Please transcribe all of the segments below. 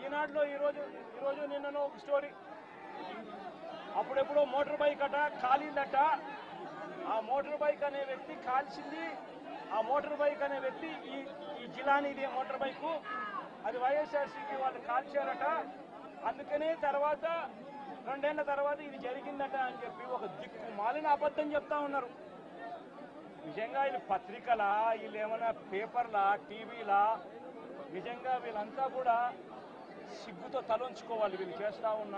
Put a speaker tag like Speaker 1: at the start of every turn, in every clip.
Speaker 1: ఈనాడులో ఈరోజు నిన్నను ఒక స్టోరీ. అప్పుడెప్పుడో మోటార్ బైక్ అట కాలిందట. ఆ మోటార్ బైక్ అనే వ్యక్తి కాల్చింది. ఆ మోటార్ బైక్ అనే వ్యక్తి ఈ జిలానీది మోటార్ బైకు, అది వైఎస్ఆర్సీపీ వాళ్ళు కాల్చారట. అందుకనే తర్వాత 2 ఏళ్ల తర్వాత ఇది జరిగిందట అని చెప్పి ఒక దిక్కు మాలిన అబద్ధం చెప్తా ఉన్నారు. నిజంగా వీళ్ళు పత్రికలా, వీళ్ళు ఏమైనా పేపర్లా, టీవీలా? నిజంగా వీళ్ళంతా కూడా సిగ్గుతో తలొంచుకోవాలి వీళ్ళు చేస్తా ఉన్న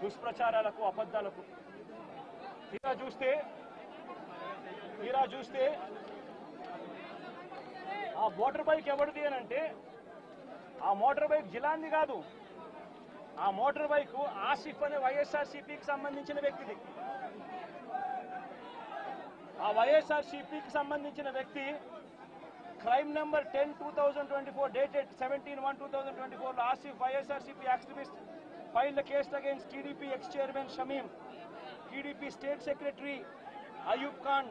Speaker 1: దుష్ప్రచారాలకు, అబద్ధాలకు. తీరా చూస్తే ఆ మోటార్ బైక్ ఎవరిది అని అంటే, ఆ మోటార్ బైక్ జిలాంది కాదు. ఆ మోటార్ బైక్ ఆసిఫ్ అనే వైఎస్ఆర్సీపీకి సంబంధించిన వ్యక్తిది. ఆ వైఎస్ఆర్సీపీకి సంబంధించిన వ్యక్తి crime number 10/2024 dated 17/1/2024 Asif YSRCP activist filed a case against TDP ex-chairman Shamim, TDP state secretary Ayub Khan,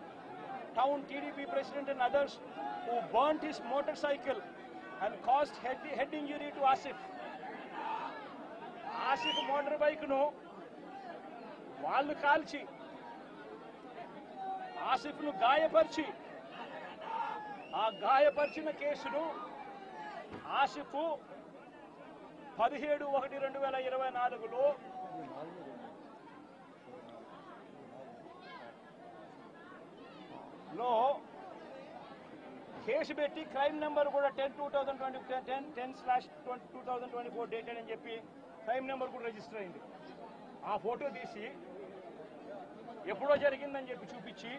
Speaker 1: town TDP president and others who burnt his motorcycle and caused head injury to Asif. Asif motor bike nu వాళ్ళు కాల్చి ఆసిఫ్ను గాయపరిచి, ఆ గాయపరిచిన కేసును Asif 17/1/2024లో case పెట్టి crime number కూడా 10/2024 dated అని చెప్పి crime number కూడా register అయింది. ఆ ఫోటో తీసి ఎప్పుడో జరిగిందని చెప్పి చూపించి,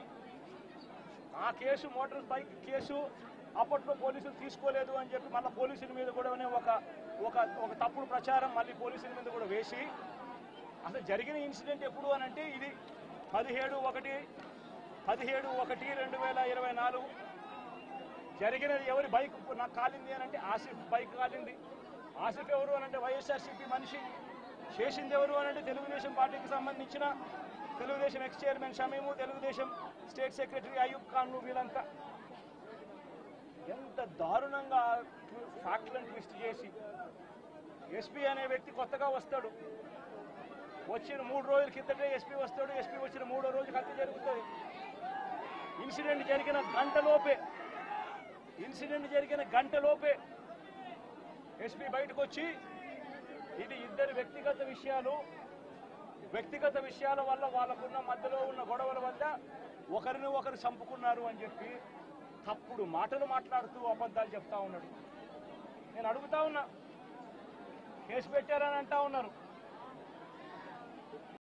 Speaker 1: ఆ కేసు మోటార్ బైక్ కేసు అప్పట్లో పోలీసులు తీసుకోలేదు అని చెప్పి మళ్ళీ పోలీసుల మీద కూడా ఒక తప్పుడు ప్రచారం మళ్ళీ పోలీసుల మీద కూడా వేసి, అసలు జరిగిన ఇన్సిడెంట్ ఎప్పుడు అని అంటే ఇది 17/1/2024 జరిగినది. ఎవరి బైక్ నాకు కాలింది అని అంటే ఆసిఫ్ బైక్ కాలింది. ఆసిఫ్ ఎవరు అని అంటే వైఎస్ఆర్సీపీ మనిషి. చేసింది ఎవరు అని అంటే తెలుగుదేశం పార్టీకి సంబంధించిన Telugu Desam ex chairman Shamim, Telugu Desam state secretary Ayub ఖాన్లు. వీళ్ళంతా ఎంత దారుణంగా ఫ్యాక్ట్లను ట్విస్ట్ చేసి, ఎస్పీ అనే వ్యక్తి కొత్తగా వస్తాడు, వచ్చిన 3 రోజుల కిందటే ఎస్పీ వస్తాడు. ఎస్పీ వచ్చిన 3వ రోజు హత్య జరుగుతుంది. ఇన్సిడెంట్ జరిగిన గంటలోపే ఎస్పీ బయటకు వచ్చి, ఇది ఇద్దరు వ్యక్తిగత విషయాల వల్ల వాళ్ళకున్న మధ్యలో ఉన్న గొడవల వల్ల ఒకరిని ఒకరు చంపుకున్నారు అని చెప్పి తప్పుడు మాటలు మాట్లాడుతూ అబద్ధాలు చెప్తా ఉన్నాడు. నేను అడుగుతా ఉన్నా, కేసు పెట్టారని అంటా ఉన్నారు.